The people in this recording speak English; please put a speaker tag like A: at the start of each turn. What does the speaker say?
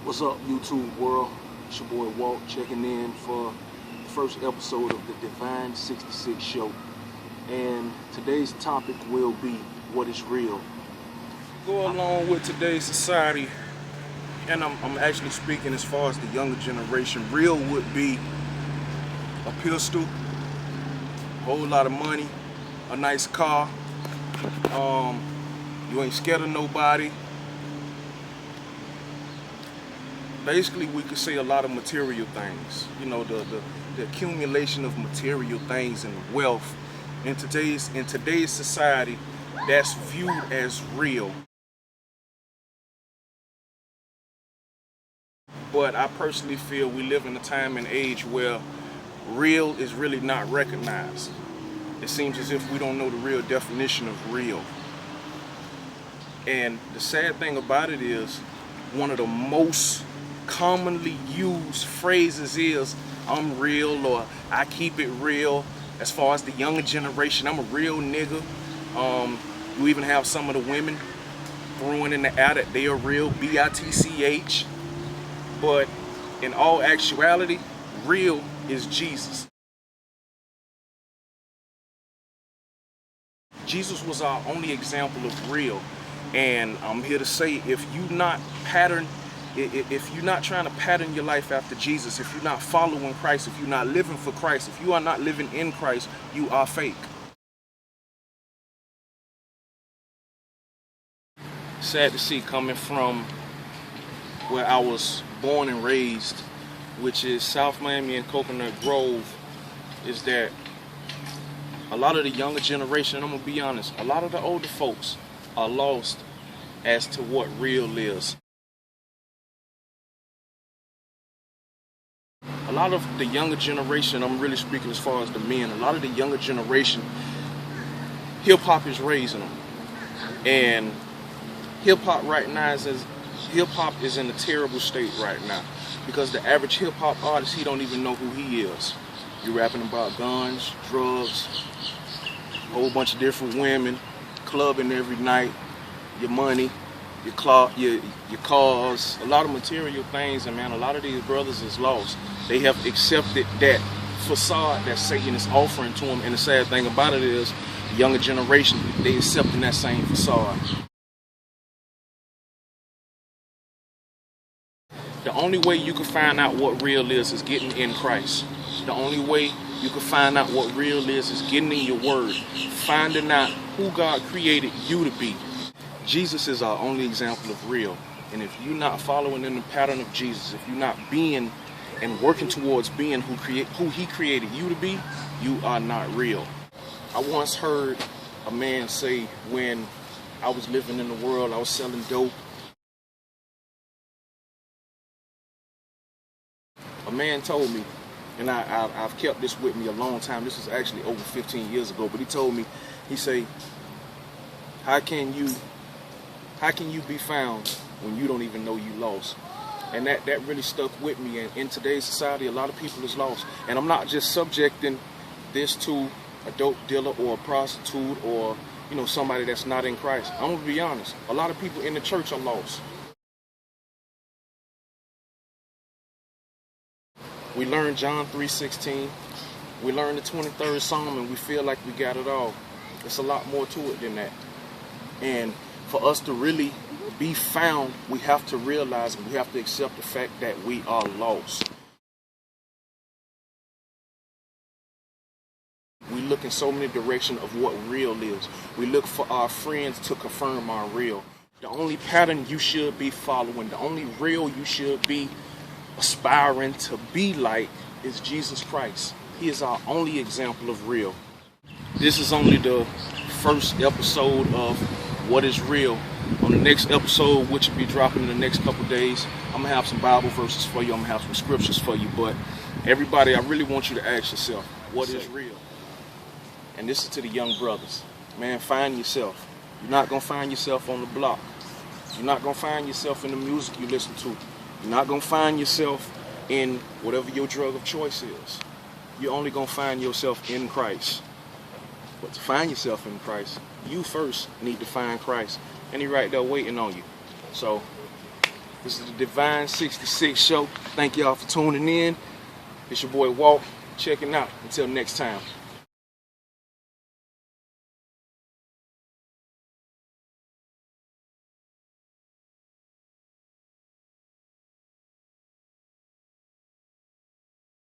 A: What's up, YouTube world? It's your boy Walt checking in for the first episode of the Divine 66 show. And today's topic will be what is real.
B: Go along with today's society, and I'm actually speaking as far as the younger generation. Real would be a pistol, a whole lot of money, a nice car. You ain't scared of nobody. Basically, we could say a lot of material things. You know, the accumulation of material things and wealth in today's society, that's viewed as real. But I personally feel we live in a time and age where real is really not recognized. It seems as if we don't know the real definition of real. And the sad thing about it is, one of the most commonly used phrases is, I'm real, or I keep it real. As far as the younger generation, I'm a real nigga. You even have some of the women throwing in the air that they are real, B-I-T-C-H. But in all actuality, real is Jesus. Jesus was our only example of real. And I'm here to say, if you're not trying to pattern your life after Jesus, if you're not following Christ, if you're not living for Christ, if you are not living in Christ, you are fake. Sad to see, coming from where I was born and raised, which is South Miami and Coconut Grove, is that a lot of the younger generation, I'm gonna be honest, a lot of the older folks are lost as to what real is. A lot of the younger generation, I'm really speaking as far as the men, a lot of the younger generation, hip-hop is raising them. And hip-hop right now hip-hop is in a terrible state right now, because the average hip-hop artist, he don't even know who he is. You're rapping about guns, drugs, a whole bunch of different women, clubbing every night, your money, your cars, a lot of material things, and man, a lot of these brothers is lost. They have accepted that facade that Satan is offering to them, and the sad thing about it is, the younger generation, they accepting that same facade. The only way you can find out what real is getting in Christ. The only way you can find out what real is getting in your word, finding out who God created you to be. Jesus is our only example of real. And if you're not following in the pattern of Jesus, if you're not being and working towards being who he created you to be, you are not real. I once heard a man say, when I was living in the world, I was selling dope. A man told me, and I've kept this with me a long time, this was actually over 15 years ago, but he told me, he said, how can you be found when you don't even know you lost? And that really stuck with me. And in today's society, a lot of people is lost. And I'm not just subjecting this to a dope dealer or a prostitute or, you know, somebody that's not in Christ. I'm gonna be honest, a lot of people in the church are lost. We learn John 3:16, we learn the 23rd Psalm, and we feel like we got it all. It's a lot more to it than that. And for us to really be found, we have to realize, we have to accept the fact that we are lost. We look in so many directions of what real is. We look for our friends to confirm our real. The only pattern you should be following, the only real you should be aspiring to be like, is Jesus Christ. He is our only example of real. This is only the first episode of What is Real. On the next episode, which will be dropping in the next couple days, I'm gonna have some Bible verses for you, I'm gonna have some scriptures for you, but everybody, I really want you to ask yourself, what is real? And this is to the young brothers. Man, find yourself. You're not gonna find yourself on the block. You're not gonna find yourself in the music you listen to. You're not gonna find yourself in whatever your drug of choice is. You're only gonna find yourself in Christ. But to find yourself in Christ, you first need to find Christ. And he's right there waiting on you. So,
A: This is the Divine 66 show. Thank y'all for tuning in. It's your boy Walt, checking out. Until next time.